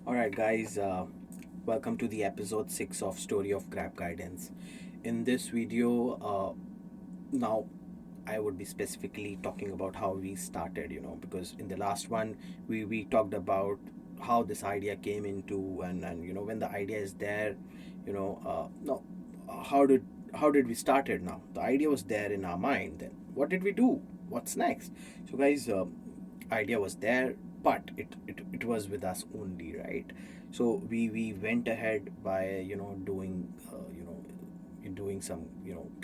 All right, guys, welcome to the episode 6 of Story of GrabGuidance. In this video, now I would be specifically talking about how we started, because in the last one, we talked about how this idea came into and when the idea is there, no, how did how did we start it now? The idea was there in our mind. Then what did we do? What's next? So, guys, idea was there, but it was with us only, right? So we went ahead by doing some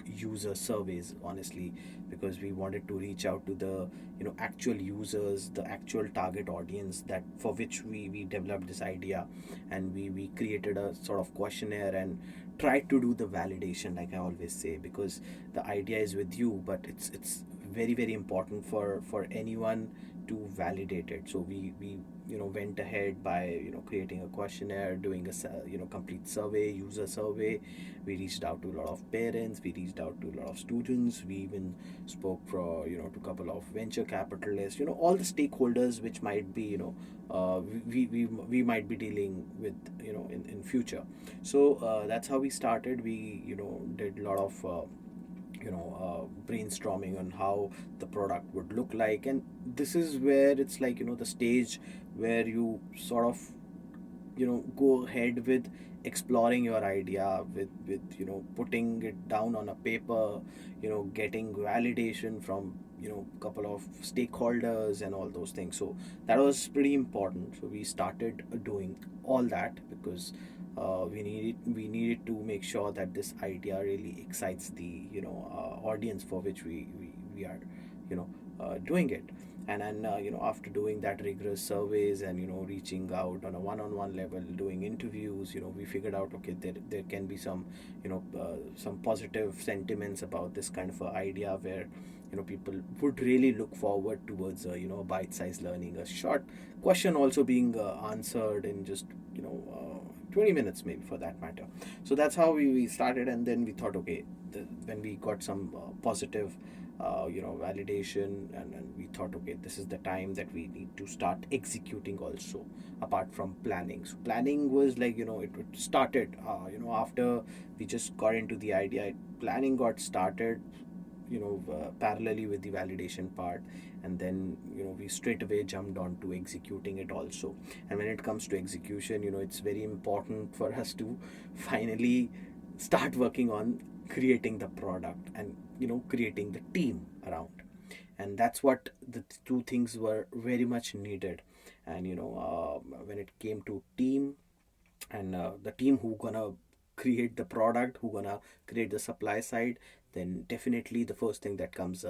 user surveys, honestly, because we wanted to reach out to the actual users, the actual target audience that for which we developed this idea. And we created a sort of questionnaire and tried to do the validation, like I always say, because the idea is with you, but it's very very important for anyone to validate it. So we went ahead by creating a questionnaire, doing a complete survey, user survey. We reached out to a lot of parents, we reached out to a lot of students, we even spoke for to a couple of venture capitalists, all the stakeholders which might be we might be dealing with in future. So that's how we started. We did a lot of brainstorming on how the product would look like. And this is where it's like the stage where you sort of go ahead with exploring your idea, with putting it down on a paper, getting validation from couple of stakeholders and all those things. So that was pretty important. So we started doing all that because we needed to make sure that this idea really excites the audience for which we are you know doing it. And then after doing that rigorous surveys and reaching out on a one-on-one level, doing interviews, we figured out, okay, there can be some positive sentiments about this kind of a idea where people would really look forward towards bite-sized learning, a short question also being answered in just 20 minutes maybe, for that matter. So that's how we started. And then we thought, okay, when we got some positive validation, and we thought, okay, this is the time that we need to start executing also, apart from planning. So planning was like it started after we just got into the idea. Planning got started parallelly with the validation part. And then we straight away jumped on to executing it also. And when it comes to execution, it's very important for us to finally start working on creating the product and creating the team around. And that's what the two things were very much needed. And when it came to team, and the team who gonna create the product, who gonna create the supply side, then definitely the first thing that comes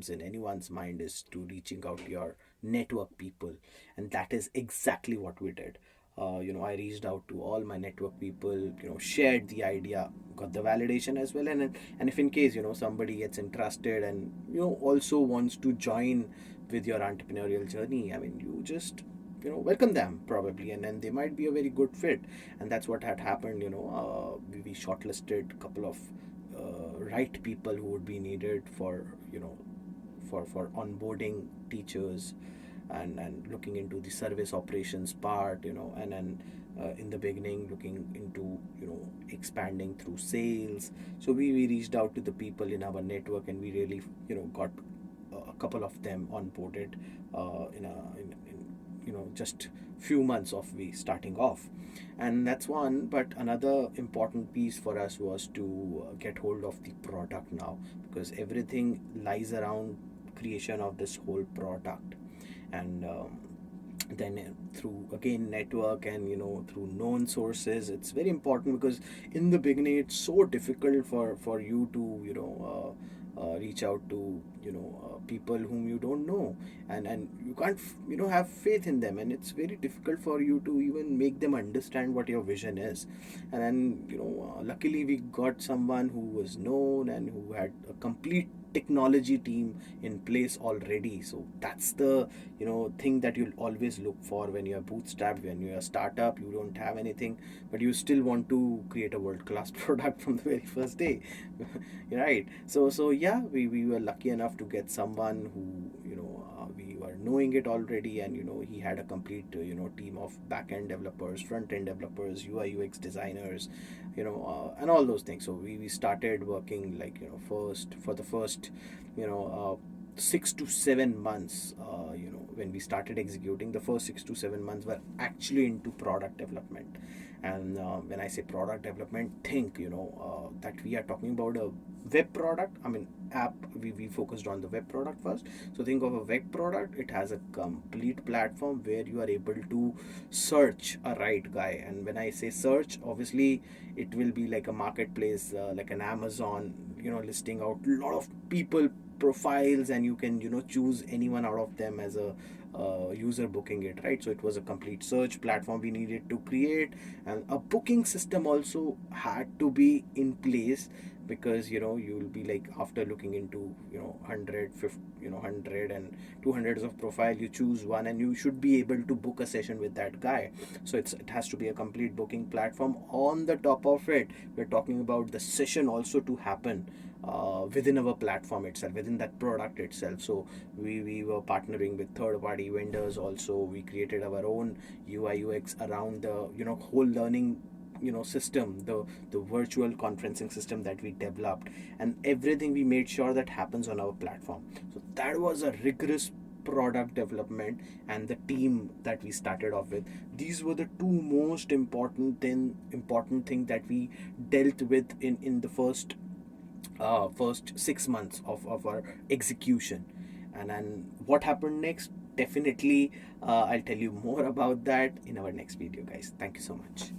in anyone's mind is to reaching out to your network people. And that is exactly what we did. I reached out to all my network people, shared the idea, got the validation as well. And if in case somebody gets interested and also wants to join with your entrepreneurial journey, I mean, you just welcome them probably, and then they might be a very good fit. And that's what had happened. We shortlisted a couple of right people who would be needed for for onboarding teachers, and looking into the service operations part, and then in the beginning looking into expanding through sales. So we reached out to the people in our network, and we really got a couple of them onboarded in just few months of we starting off. And that's one. But another important piece for us was to get hold of the product now, because everything lies around creation of this whole product. And then through again network and through known sources, it's very important, because in the beginning it's so difficult for you to reach out to people whom you don't know. And you can't have faith in them, and it's very difficult for you to even make them understand what your vision is. And then luckily we got someone who was known and who had a complete technology team in place already. So that's the thing that you'll always look for when you're bootstrapped, when you're a startup, you don't have anything, but you still want to create a world class product from the very first day. Right. So yeah, we were lucky enough to get someone who we were knowing it already, and he had a complete team of back end developers, front end developers, UI UX designers, and all those things. So we started working, like, first for the first you know 6 to 7 months. When we started executing, the first 6 to 7 months were actually into product development. And when I say product development, think that we are talking about a web product. I mean, app. We focused on the web product first. So think of a web product. It has a complete platform where you are able to search a right guy. And when I say search, obviously it will be like a marketplace, like an Amazon, listing out a lot of people profiles, and you can choose anyone out of them as a user booking it, right? So it was a complete search platform we needed to create, and a booking system also had to be in place, because you'll be like, after looking into 150, 100 and 200s of profile, you choose one and you should be able to book a session with that guy. So it has to be a complete booking platform. On the top of it, we're talking about the session also to happen within our platform itself, within that product itself. So we were partnering with third party vendors also. We created our own UI UX around the whole learning system, the virtual conferencing system that we developed, and everything we made sure that happens on our platform. So that was a rigorous product development, and the team that we started off with, these were the two most important thing that we dealt with in the first 6 months of our execution. And then what happened next, definitely I'll tell you more about that in our next video, guys. Thank you so much.